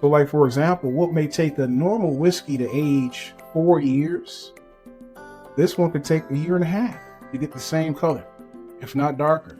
So like, for example, what may take a normal whiskey to age 4 years, this one could take 1.5 years to get the same color, if not darker.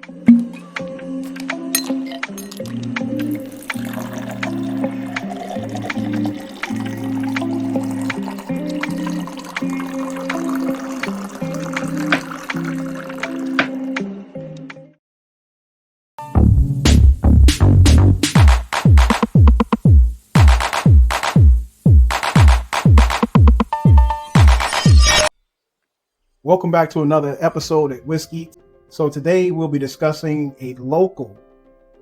Welcome back to another episode at Whiskey. So today we'll be discussing a local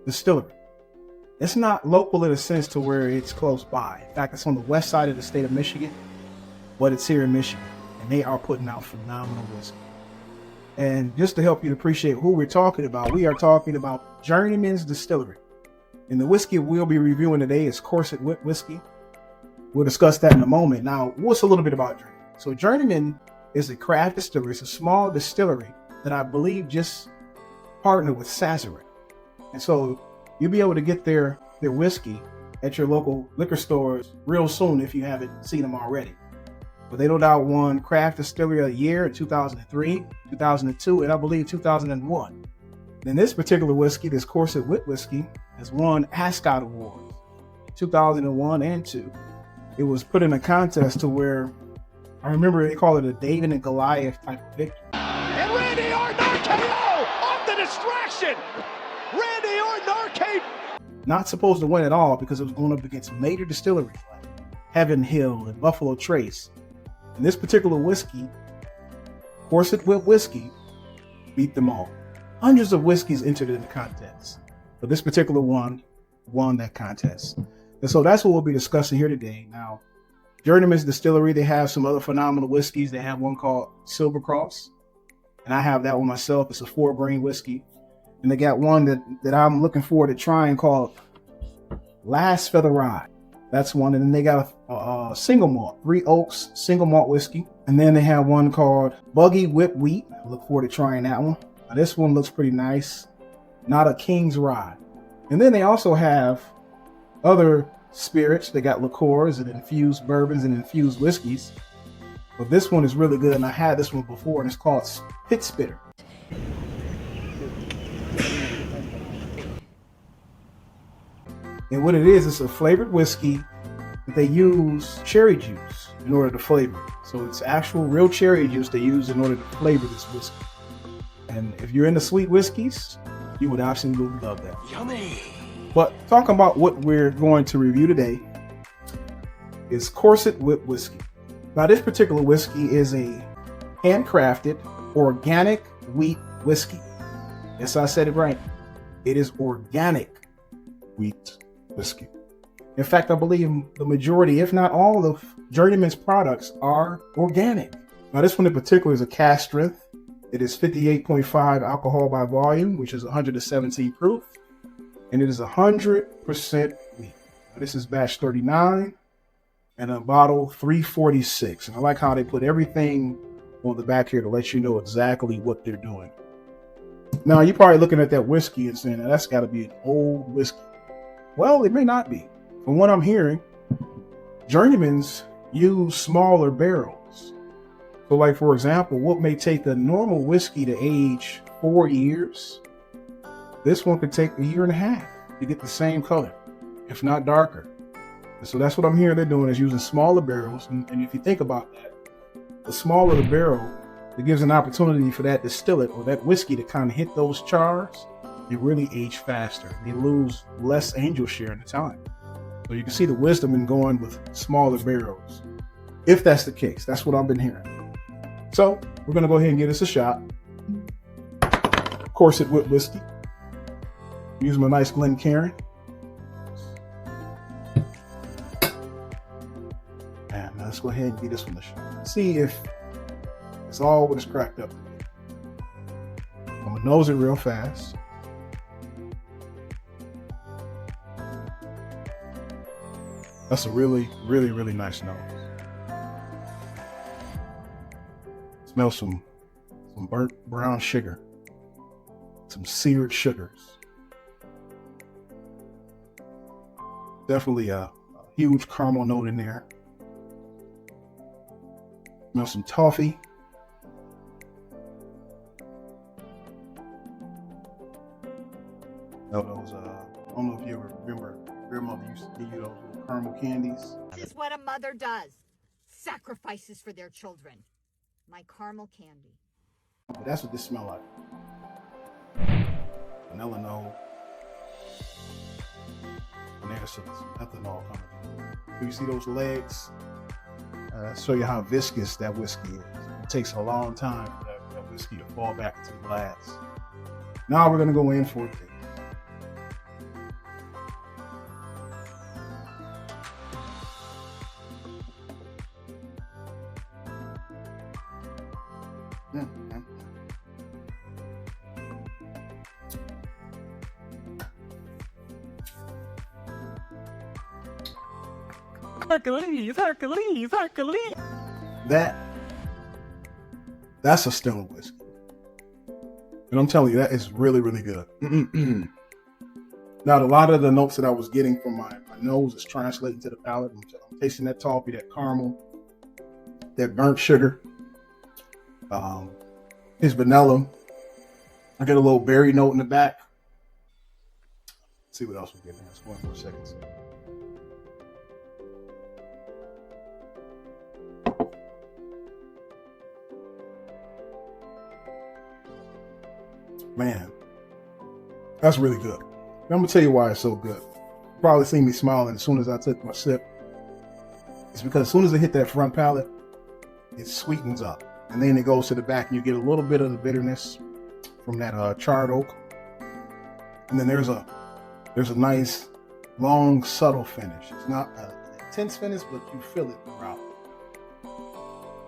distillery. It's not local in a sense to where it's close by. In fact, it's on the west side of the state of Michigan, but it's here in Michigan, and they are putting out phenomenal whiskey. And just to help you appreciate who we're talking about, we are talking about Journeyman's Distillery. And the whiskey we'll be reviewing today is Corset Whips Whiskey. We'll discuss that in a moment. Now, what's a little bit about Journeyman? So Journeyman is a craft distillery. It's a small distillery that I believe just partnered with Sazerac. And so you'll be able to get their whiskey at your local liquor stores real soon if you haven't seen them already. But they no doubt won Craft Distillery of the Year in 2003, 2002, and I believe 2001. And this particular whiskey, this Corset Whips Whiskey, has won Ascot Awards 2001 and 2. It was put in a contest to where I remember they call it a David and Goliath type of victory. And Randy Orton RKO off the distraction. Randy Orton RKO. Not supposed to win at all because it was going up against major distilleries like Heaven Hill and Buffalo Trace. And this particular whiskey, Corset Whips Whiskey, beat them all. Hundreds of whiskeys entered in the contest, but this particular one won that contest. And so that's what we'll be discussing here today. Now, Journeyman's Distillery, they have some other phenomenal whiskeys. They have one called Silver Cross, and I have that one myself. It's a 4-grain whiskey. And they got one that I'm looking forward to trying called Last Feather Rye. That's one. And then they got a single malt, 3 Oaks single malt whiskey. And then they have one called Buggy Whip Wheat. I look forward to trying that one. Now, this one looks pretty nice. Not a King's Rye. And then they also have other spirits. They got liqueurs and infused bourbons and infused whiskeys. But this one is really good, and I had this one before, and it's called Pit Spitter. And what it is, it's a flavored whiskey that they use cherry juice in order to flavor it. So it's actual real cherry juice they use in order to flavor this whiskey. And if you're into sweet whiskeys, you would absolutely love that. Yummy. But talking about what we're going to review today is Corset Whips Whiskey. Now, this particular whiskey is a handcrafted organic wheat whiskey. Yes, I said it right. It is organic wheat whiskey. In fact, I believe the majority, if not all, of Journeyman's products are organic. Now, this one in particular is a cask strength. It is 58.5 alcohol by volume, which is 117 proof. And it is 100% wheat. This is batch 39 and a bottle 346. And I like how they put everything on the back here to let you know exactly what they're doing. Now, you're probably looking at that whiskey and saying, that's got to be an old whiskey. Well, it may not be. From what I'm hearing, Journeyman's use smaller barrels. So like, for example, what may take a normal whiskey to age 4 years, this one could take 1.5 years to get the same color, if not darker. And so that's what I'm hearing they're doing, is using smaller barrels. And if you think about that, the smaller the barrel, it gives an opportunity for that distillate or that whiskey to kind of hit those chars and really age faster. They lose less angel share in the time. So you can see the wisdom in going with smaller barrels. If that's the case, that's what I've been hearing. So we're going to go ahead and give this a shot. Corset Whips Whiskey. Using my nice Glencairn. And let's go ahead and give this one a shot. See if it's all what it's cracked up to be. I'm going to nose it real fast. That's a really, really, really nice nose. Smells some burnt brown sugar, some seared sugars. Definitely a huge caramel note in there. Smell some toffee. Those, I don't know if you ever remember, grandmother used to give you those little caramel candies. This is what a mother does. Sacrifices for their children. My caramel candy. But that's what this smells like. Vanilla note. And there's some ethanol coming in. You see those legs? Show you how viscous that whiskey is. It takes a long time for that whiskey to fall back into the glass. Now we're going to go in for it. That's a stone whiskey. And I'm telling you, that is really, really good. Now, a lot of the notes that I was getting from my nose is translating to the palate. I'm tasting that toffee, that caramel, that burnt sugar. It's vanilla. I get a little berry note in the back. Let's see what else we're getting. Just 1 more second. Man, that's really good. I'm gonna tell you why it's so good. You probably seen me smiling as soon as I took my sip. It's because as soon as I hit that front palate, it sweetens up. And then it goes to the back and you get a little bit of the bitterness from that charred oak. And then there's a nice, long, subtle finish. It's not an intense finish, but you feel it throughout.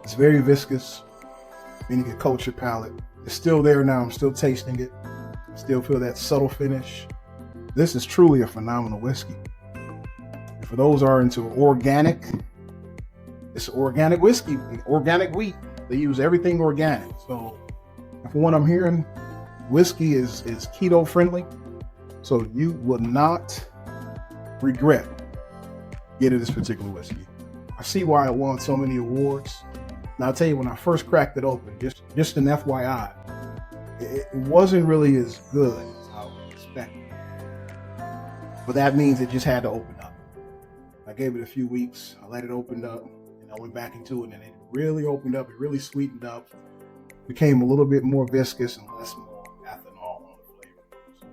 It's very viscous. Then you get coat your palate. It's still there now. I'm still tasting it. I still feel that subtle finish. This is truly a phenomenal whiskey. And for those who are into organic, it's organic whiskey, organic wheat. They use everything organic. So from what I'm hearing, whiskey is keto friendly. So you will not regret getting this particular whiskey. I see why it won so many awards. Now I'll tell you, when I first cracked it open, just an FYI, it wasn't really as good as I would expect. But that means it just had to open up. I gave it a few weeks. I let it open up, and I went back into it, and it really opened up. It really sweetened up. Became a little bit more viscous and less more ethanol on the flavor. So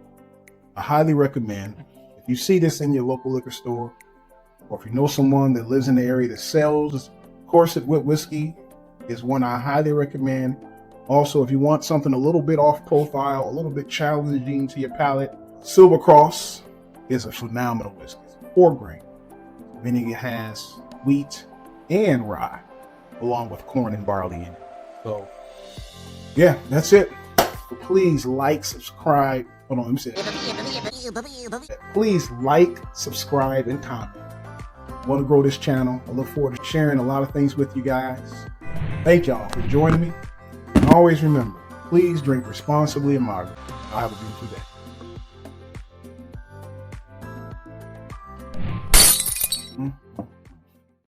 I highly recommend, if you see this in your local liquor store, or if you know someone that lives in the area that sells Corset Whips Whiskey, is one I highly recommend. Also, if you want something a little bit off profile, a little bit challenging to your palate, Silver Cross is a phenomenal whiskey. It's 4 grain, meaning it has wheat and rye, along with corn and barley in it. So, yeah, that's it. So please like, subscribe. Hold on, let me say that. Please like, subscribe, and comment. I want to grow this channel. I look forward to sharing a lot of things with you guys. Thank y'all for joining me. And always remember, please drink responsibly and moderately. Y'all have a beautiful day.